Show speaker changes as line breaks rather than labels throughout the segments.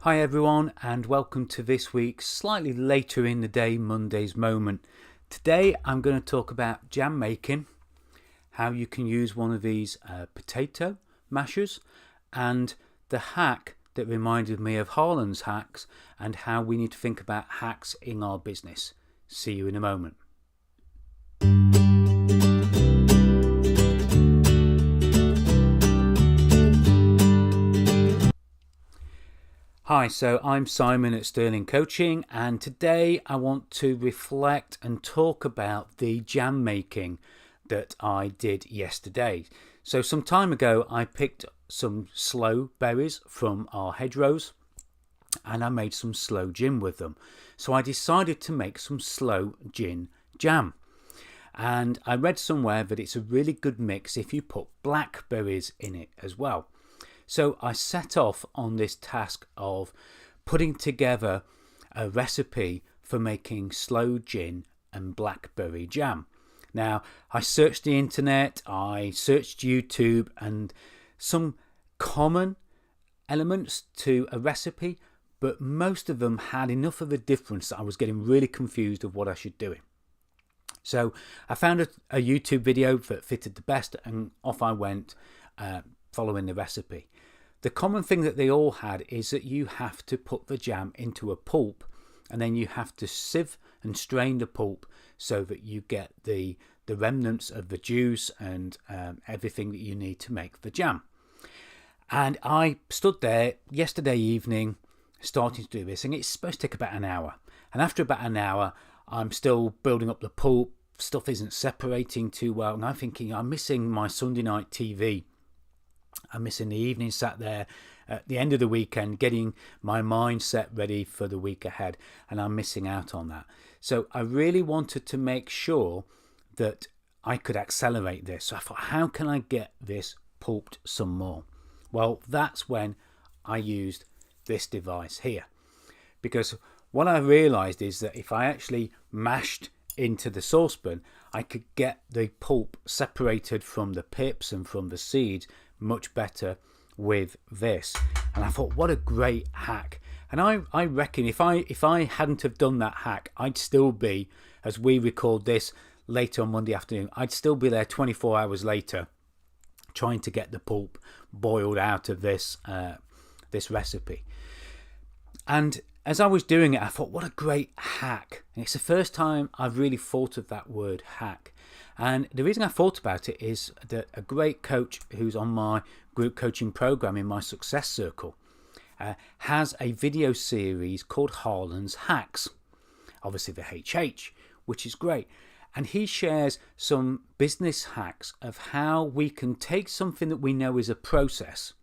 Hi everyone, and welcome to this week's slightly later in the day Monday's moment. Today I'm going to talk about jam making, how you can use one of these potato mashers, and the hack that reminded me of Harlan's hacks and how we need to think about hacks in our business. See you in a moment. Hi, so I'm Simon at Sterling Coaching, and today I want to reflect and talk about the jam making that I did yesterday. So some time ago I picked some sloe berries from our hedgerows and I made some sloe gin with them. So I decided to make some sloe gin jam. And I read somewhere that it's a really good mix if you put blackberries in it as well. So I set off on this task of putting together a recipe for making sloe gin and blackberry jam. Now, I searched the internet, I searched YouTube, and some common elements to a recipe, but most of them had enough of a difference that I was getting really confused of what I should do. So I found a YouTube video that fitted the best, and off I went following the recipe. The common thing that they all had is that you have to put the jam into a pulp, and then you have to sieve and strain the pulp so that you get the remnants of the juice and everything that you need to make the jam. And I stood there yesterday evening starting to do this, and it's supposed to take about an hour. And after about an hour, I'm still building up the pulp, stuff isn't separating too well, and I'm thinking I'm missing my Sunday night TV. I'm missing the evening sat there at the end of the weekend getting my mindset ready for the week ahead, and I'm missing out on that. So I really wanted to make sure that I could accelerate this. So I thought, how can I get this pulped some more? Well, that's when I used this device here, because what I realized is that if I actually mashed into the saucepan, I could get the pulp separated from the pips and from the seeds much better with this. And I thought, what a great hack. And I reckon if I hadn't have done that hack, I'd still be, as we record this later on Monday afternoon, I'd still be there 24 hours later trying to get the pulp boiled out of this recipe. And as I was doing it, I thought, what a great hack. And it's the first time I've really thought of that word hack. And the reason I thought about it is that a great coach who's on my group coaching program in my success circle has a video series called Harlan's Hacks. Obviously the HH, which is great. And he shares some business hacks of how we can take something that we know is a process,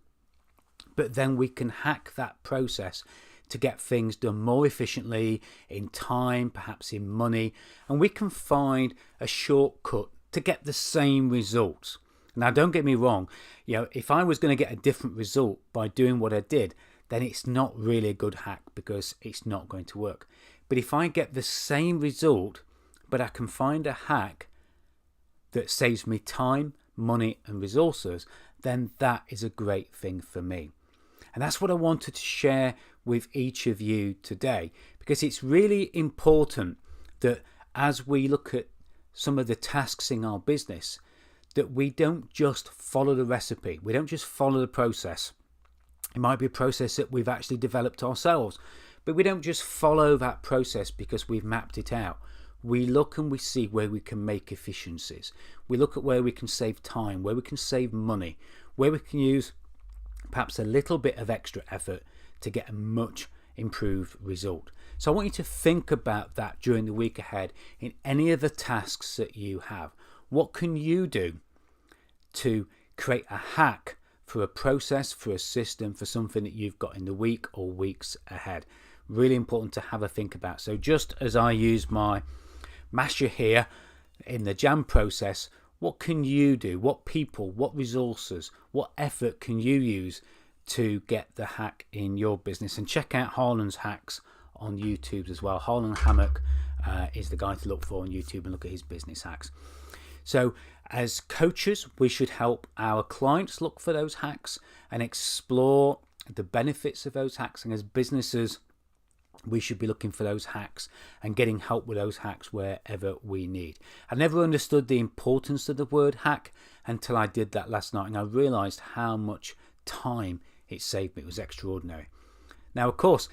but then we can hack that process to get things done more efficiently, in time, perhaps in money, and we can find a shortcut to get the same results. Now, don't get me wrong, if I was going to get a different result by doing what I did, then it's not really a good hack because it's not going to work. But if I get the same result, but I can find a hack that saves me time, money, and resources, then that is a great thing for me. And that's what I wanted to share with each of you today, because it's really important that as we look at some of the tasks in our business, that we don't just follow the recipe. We don't just follow the process. It might be a process that we've actually developed ourselves, but we don't just follow that process because we've mapped it out. We look and we see where we can make efficiencies. We look at where we can save time, where we can save money, where we can use perhaps a little bit of extra effort to get a much improved result. So I want you to think about that during the week ahead in any of the tasks that you have. What can you do to create a hack for a process, for a system, for something that you've got in the week or weeks ahead? Really important to have a think about. So just as I use my masher here in the jam process, what can you do? What people, what resources, what effort can you use to get the hack in your business? And check out Harlan's Hacks on YouTube as well. Harlan Hammock is the guy to look for on YouTube, and look at his business hacks. So as coaches, we should help our clients look for those hacks and explore the benefits of those hacks, and as businesses we should be looking for those hacks and getting help with those hacks wherever we need. I never understood the importance of the word hack until I did that last night, and I realized how much time it saved me. It was extraordinary. Now, of course,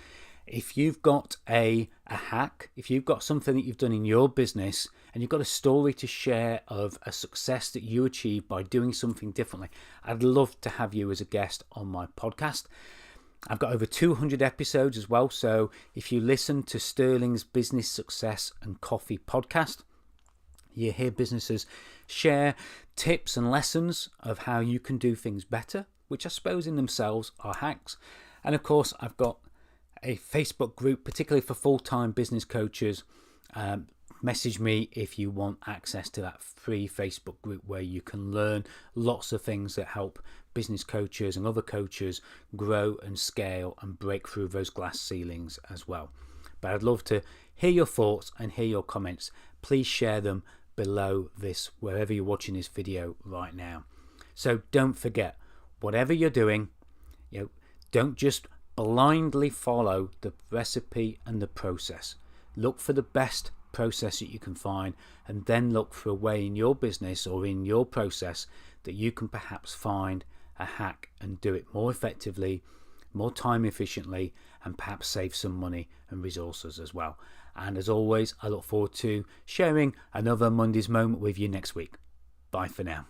if you've got a hack, if you've got something that you've done in your business and you've got a story to share of a success that you achieved by doing something differently, I'd love to have you as a guest on my podcast. I've got over 200 episodes as well, so if you listen to Sterling's Business Success and Coffee podcast, you hear businesses share tips and lessons of how you can do things better, which I suppose in themselves are hacks. And of course, I've got a Facebook group, particularly for full-time business coaches. Message me if you want access to that free Facebook group where you can learn lots of things that help business coaches and other coaches grow and scale and break through those glass ceilings as well. But I'd love to hear your thoughts and hear your comments. Please share them below this, wherever you're watching this video right now. So don't forget, whatever you're doing, don't just blindly follow the recipe and the process. Look for the best process that you can find, and then look for a way in your business or in your process that you can perhaps find a hack and do it more effectively, more time efficiently, and perhaps save some money and resources as well. And as always, I look forward to sharing another Monday's Moment with you next week. Bye for now.